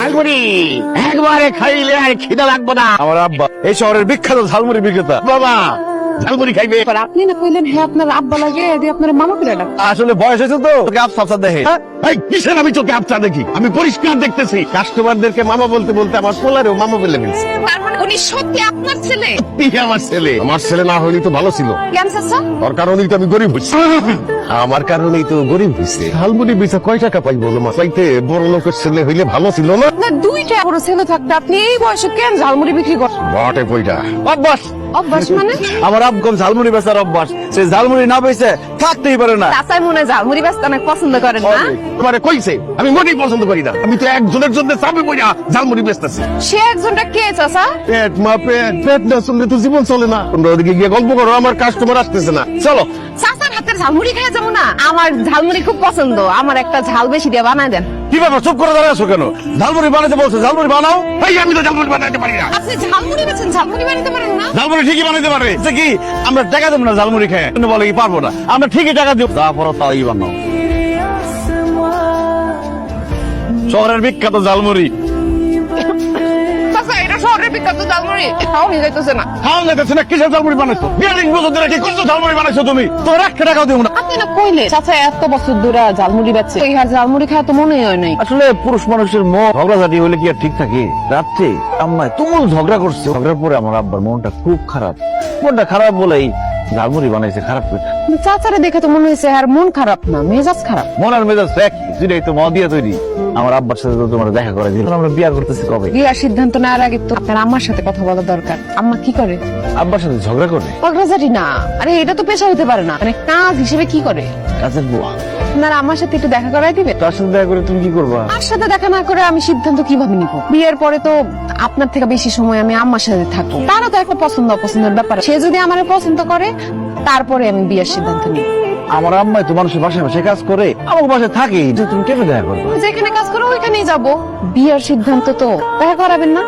ঝালমুড়ি একবারে খাইলে আর খিদা লাগবে না। আমার আব্বা এই শহরের বিখ্যাত ঝালমুড়ি বিক্রেতা। বাবা ঝালমুড়ি খাইবে? আপনি না কইলেন হ্যাঁ আপনার আব্বা লাগে এদি আপনার মামা করে ডাক। আসলে বয়স হয়েছে তো তোকে আফসা আফসা দেখে। এই কিসের আমি চোখে আপচা দেখি? আমি পরিষ্কার দেখতেছি কাস্টমারদেরকে মামা বলতে বলতে আমার পোলারেও মামা বলে ফেলছে। তার মানে উনি সত্যি আপনার ছেলে? আমার ছেলে না হইলে তো ভালো ছিল। কেন চাচা? ওর কারণেই তো আমি গরিব হইছি। আমার কারণেই তো গরিব হইছে। ঝালমুড়ি বেচা কয় টাকা পাই বলো মা? চাইতে বড় লোকের ছেলে হইলে ভালো ছিল না? আপনার দুইটা বড় ছেলে থাকতে আপনি এই বয়সে কেন ঝালমুড়ি বিক্রি করেন? বটে পয়টা অভ্যাস। অভ্যাস মানে? আমার আব্বা ঝালমুড়ি বেচার অভ্যাস। সে ঝালমুড়ি না বেচে থাকতেই পারে না। চাচাই মনে হয় ঝালমুড়ি বেচতে অনেক পছন্দ করেন না? তোমারে কইছে আমি মোটেই পছন্দ করি না। আমি তো একজনের জন্য চাপে পড়া ঝালমুড়ি বেচতেছি। সে একজনটা কে চাচা? পেট মা পেট না শুনলে তো জীবন চলে না। তোমরা ওদিকে গিয়ে গল্প করো, আমার কাস্টমার আসতেছে না। চলো। চাচার হাতের ঝালমুড়ি খেয়ে যাবো না? আমার ঝালমুড়ি খুব পছন্দ, আমার একটা ঝাল বেশি দিয়ে বানায় দেন। কি ব্যাপার চুপ করে দাঁড়িয়ে আছো কেন? ঝালমুড়ি বানাতে বলছো, ঝালমুড়ি বানাও। এই আমি তো ঝালমুড়ি বানাতে পারি না। আপনি ঝালমুড়ি বেচেন, ঝালমুড়ি বানাতে পারেন না? ঝালমুড়ি ঠিকই বানাতে পারে। সে কি আমরা টাকা দেবো না ঝালমুড়ি খেয়ে? তুমি বলে কি পারবো না? আমরা ঠিকই টাকা দিব, তারপরও তাই বানাও। শহরের বিখ্যাত ঝালমুড়ি। চাচা এটা শহরের বিখ্যাত ঝালমুড়ি, খাওয়া হয়ে যাইতেছে না। খাওয়া যাচ্ছে না, কিসের ঝালমুড়ি বানাইছো? 42 বছর ধরে কি করছো ঝালমুড়ি বানাইছো তুমি? তোর 1 টাকাও দেবো না। আপনি না কইলে চাচা এত বছর ধরে ঝালমুড়ি বেচছে, এই আর ঝালমুড়ি খাওয়া তো মনেই হয় নাই। আসলে পুরুষ মানুষের মন ঝগড়াঝাটি হলে কি আর ঠিক থাকে? রাত্রে আম্মায় তুমুল ঝগড়া করছে। ঝগড়ার পরে আমার আব্বার মনটা খুব খারাপ। মনটা খারাপ বলেই ঝালমুড়ি বানাইছে খারাপ করে। চাচারে দেখে তো মনে হয়েছে আর মন খারাপ না, মেজাজ খারাপ। মন আর মেজাজ এক, দুইটাই তো মদ দিয়ে তৈরি। আমার আব্বার সাথে তো তোমার দেখা করে দিল। আমরা বিয়ে করতেছি কবে? বিয়ার সিদ্ধান্ত নেওয়ার আগে তো আপনার আম্মার সাথে কথা বলা দরকার। আম্মা কি করে? আব্বার সাথে ঝগড়া করে? ঝগড়াঝাটি না, আরে এটা তো পেশা হতে পারে না, মানে কাজ হিসেবে কি করে? কাজের বুয়া। আপনার আমার সাথে একটু দেখা করাই দিবে? তার সাথে দেখা করে তুমি কি করবা? আর সাথে দেখা না করে আমি সিদ্ধান্ত কিভাবে নিব? বিয়ের পরে তো আপনার থেকে বেশি সময় আমি আম্মার সাথে থাকবো। তারও তো একটা পছন্দ অপছন্দের ব্যাপার। সে যদি আমার পছন্দ করে তারপরে আমি বিয়ের সিদ্ধান্ত নিব। আমার আম্মাই তো মানুষের বাসায় বাসায় কাজ করে, আমার বাসায় থাকে। তুমি কেমন দেখা করবা? যেখানে কাজ করো ওইখানেই যাব। বিয়ের সিদ্ধান্ত তো দেখা করাবেন না?